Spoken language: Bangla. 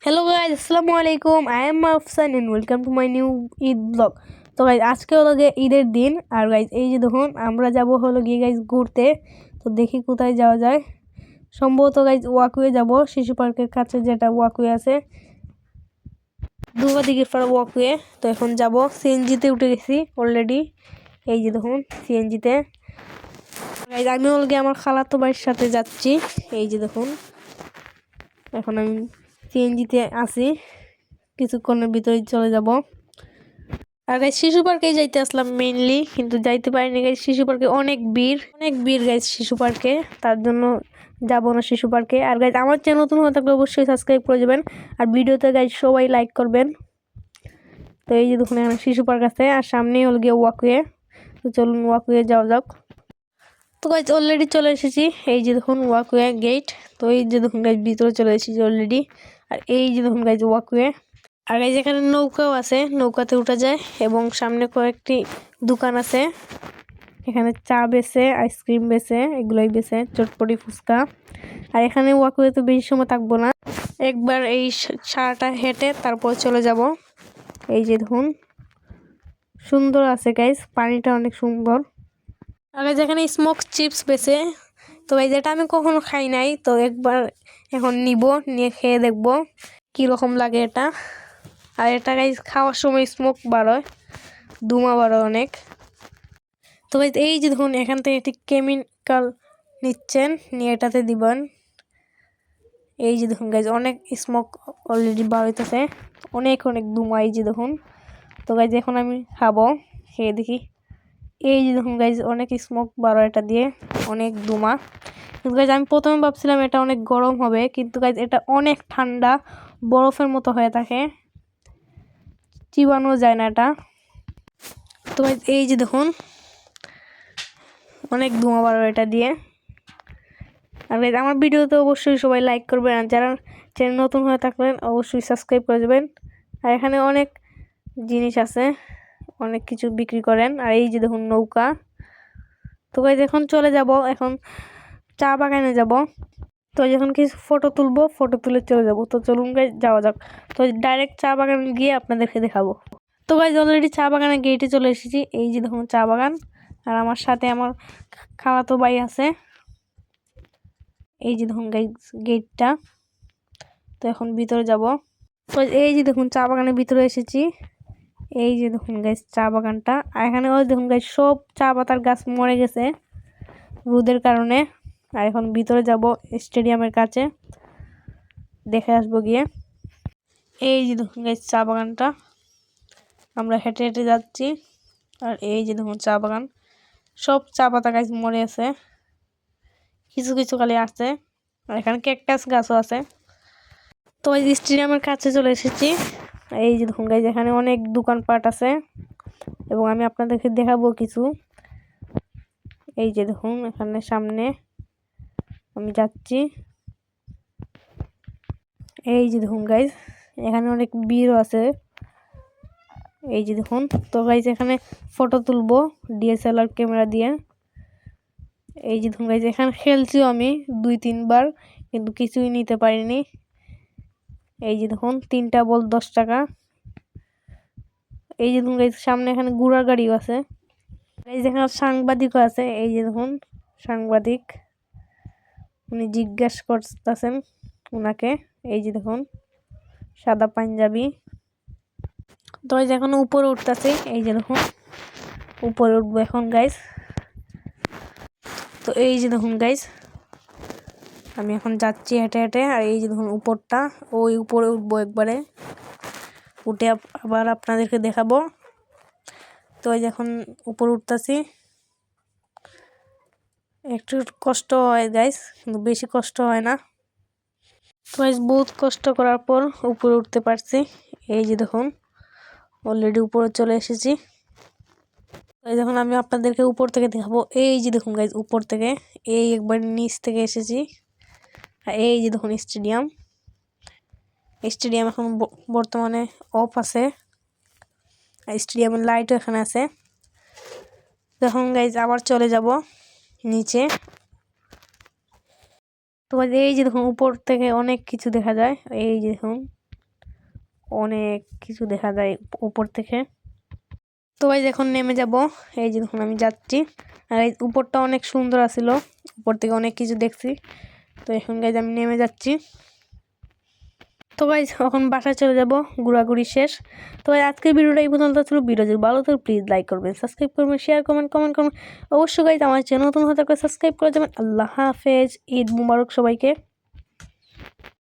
হ্যালো গাইজ, আসসালামু আলাইকুম। I am Afsan and welcome to my new Eid blog. তো গাইজ আজকে হলো গিয়ে ঈদের দিন। আর গাইজ এই যে দেখুন আমরা যাব হলো গিয়ে গাইজ ঘুরতে। তো দেখি কোথায় যাওয়া যায়। সম্ভবত গাইজ ওয়াকওয়ে যাব, শিশু পার্কের কাছে যেটা ওয়াকওয়ে আছে, দুবাদিকের পাড়া ওয়াকওয়ে। তো এখন যাব, সিএনজিতে উঠে গেছি অলরেডি। এই যে দেখুন সিএনজিতে গাইজ আমি হলো গিয়ে আমার খালাতো ভাইয়ের সাথে যাচ্ছি। এই যে দেখুন এখন আমি সিএনজিতে আছি, কিছুক্ষণের ভিতরে চলে যাব। আর গাইজ শিশু পার্কে যাইতে আসলাম মেইনলি, কিন্তু যাইতে পারিনি গাইজ। শিশু পার্কে অনেক ভিড় গাইজ শিশু পার্কে, তার জন্য যাবো না শিশু পার্কে। আর গাইজ আমার চ্যানেল নতুন হয়ে থাকলে অবশ্যই সাবস্ক্রাইব করে যাবেন, আর ভিডিওতে গাইজ সবাই লাইক করবেন। তো এই যে দেখুন এখানে শিশু পার্ক আছে, আর সামনেই হল গিয়ে ওয়াকওয়ে। তো চলুন ওয়াকওয়ে যাওয়া যাক। তো গাইজ অলরেডি চলে এসেছি, এই যে দেখুন ওয়াকওয়ে গেট। তো এই যে দেখুন গাইজ ভিতরে চলে এসেছি অলরেডি। আর এই যে দেখুন গাইজ ওয়াকওয়ে। আর এই যেখানে নৌকাও আছে, নৌকাতে উঠা যায়, এবং সামনে কয়েকটি দোকান আছে। এখানে চা বেচে, আইসক্রিম বেচে, এগুলোই বেচে, চটপটি ফুচকা। আর এখানে ওয়াকওয়ে তো বেশি সময় থাকবো না, একবার এই সারাটা হেঁটে তারপর চলে যাব। এই যে দেখুন সুন্দর আছে গাইজ, পানিটা অনেক সুন্দর। আর যেখানে স্মোক চিপস বেচে, তো এই যেটা আমি কখনো খাই নাই, তো একবার এখন নিয়ে খেয়ে দেখবো কীরকম লাগে এটা। আর এটা গাইজ খাওয়ার সময় স্মোক বাড়য়, ধোঁয়া বাড়য় অনেক। তো গাইজ এই যে দেখুন এখান থেকে একটি কেমিক্যাল নিচ্ছেন, নিয়ে এটাতে দিবেন। এই যে দেখুন গাইজ অনেক স্মোক অলরেডি বাড়াইতেছে, অনেক ধোঁয়া। এই যে দেখুন। তো গাইজ এখন আমি খাবো, খেয়ে দেখি। এই যে দেখুন গাইজ অনেক স্মোক বাড়ায় এটা দিয়ে, অনেক ধোঁয়া। কিন্তু গাইজ আমি প্রথমে ভাবছিলাম এটা অনেক গরম হবে, কিন্তু গাইজ এটা অনেক ঠান্ডা, বরফের মতো হয়ে থাকে, চিবানো যায় না এটা। তো এই যে দেখুন অনেক ধোঁয়া বার এটা দিয়ে। আর আমার ভিডিওতে অবশ্যই সবাই লাইক করবেন, আর যারা চ্যানেল নতুন হয়ে থাকবেন অবশ্যই সাবস্ক্রাইব করে দেবেন। আর এখানে অনেক জিনিস আছে, অনেক কিছু বিক্রি করেন। আর এই যে দেখুন নৌকা। তো গাইজ এখন চলে যাব, এখন চা বাগানে যাব। তো যখন কিছু ফটো তুলবো, ফটো তুলে চলে যাব। তো চলুন গাইজ যাওয়া যাক। তো ডাইরেক্ট চা বাগানে গিয়ে আপনাদেরকে দেখাবো। তো গাইজ অলরেডি চা বাগানের গেটে চলে এসেছি। এই যে দেখুন চা বাগান, আর আমার সাথে আমার খালাতো ভাই আছে। এই যে দেখুন গাইজ গেটটা। তো এখন ভিতরে যাব। তো এই যে দেখুন চা বাগানের ভিতরে এসেছি। এই যে দেখুন গাইজ চা বাগানটা। আর এখানে ওই দেখুন গাইজ সব চা পাতার গাছ মরে গেছে রোদের কারণে। আর এখন ভিতরে যাব স্টেডিয়ামের কাছে, দেখে আসবো গিয়ে। এই যে দেখুন গাইজ চা বাগানটা, আমরা হেঁটে হেঁটে যাচ্ছি। আর এই যে দেখুন চা বাগান, সব চা পাতা গাছ মরে আছে, কিছু কিছু খালি আছে। আর এখানে ক্যাকটাস গাছও আছে। তো এই স্টেডিয়ামের কাছে চলে এসেছি। এই যে দেখুন গাইজ এখানে অনেক দোকানপাট আছে, এবং আমি আপনাদেরকে দেখাবো কিছু। এই যে দেখুন এখানে সামনে আমি যাচ্ছি। এই যে দেখুন গাইজ এখানে অনেক ভিড়ও আছে। এই যে দেখুন। তো গাইজ এখানে ফটো তুলবো ডিএসএলআর ক্যামেরা দিয়ে। এই যে দেখুন গাইজ এখানে খেলছিও আমি 2-3 বার, কিন্তু কিছুই নিতে পারিনি। এই যে দেখুন 3টা বল 10 টাকা। এই যে দেখুন গাইজ সামনে এখানে ঘোড়ার গাড়িও আছে। এই যে এখানে সাংবাদিকও আছে। এই যে দেখুন সাংবাদিক, উনি জিজ্ঞাসা করতেছেন ওনাকে। এই যে দেখুন সাদা পাঞ্জাবি। তো এই যে এখন উপরে উঠতেছি। এই যে দেখুন উপরে উঠবো এখন গাইজ। তো এই যে দেখুন গাইজ আমি এখন যাচ্ছি হেঁটে হেঁটে। আর এই যে দেখুন উপরটা, ওই উপরে উঠবো একবারে, উঠে আবার আপনাদেরকে দেখাবো। তো এই যে এখন উপরে উঠতেছি, একটু কষ্ট হয় গাইজ, কিন্তু বেশি কষ্ট হয় না। তো গাইজ বহুত কষ্ট করার পর উপরে উঠতে পারছি। এই যে দেখুন অলরেডি উপরে চলে এসেছি। এই দেখুন আমি আপনাদেরকে উপর থেকে দেখাবো। এই যে দেখুন গাইজ উপর থেকে, এই একবার নিচ থেকে এসেছি। আর এই যে দেখুন স্টেডিয়াম এখন বর্তমানে অফ আছে। আর স্টেডিয়ামের লাইটও এখানে আছে। দেখুন গাইজ আবার চলে যাব নিচে। তো এই যে দেখুন উপর থেকে অনেক কিছু দেখা যায়। এই যে দেখুন অনেক কিছু দেখা যায় উপর থেকে। তো গাইজ এখন নেমে যাব, এই যে দেখুন আমি যাচ্ছি। আর এই উপরটা অনেক সুন্দর আছিল, উপর থেকে অনেক কিছু দেখছি। তো এখন গাইজ আমি নেমে যাচ্ছি। তো গাইজ এখন বাসায় চলে যাব, ঘোরাঘুরি শেষ। তো ভাই আজকের ভিডিওটা এই পর্যন্ত ছিল। ভিডিও যদি ভালো থাকে প্লিজ লাইক করবেন, সাবস্ক্রাইব করবেন, শেয়ার করবেন, কমেন্ট করবেন। অবশ্যই গাইজ আমার চ্যানেল নতুন হতে সাবস্ক্রাইব করে যাবেন। আল্লাহ হাফেজ, ঈদ মুবারক সবাইকে।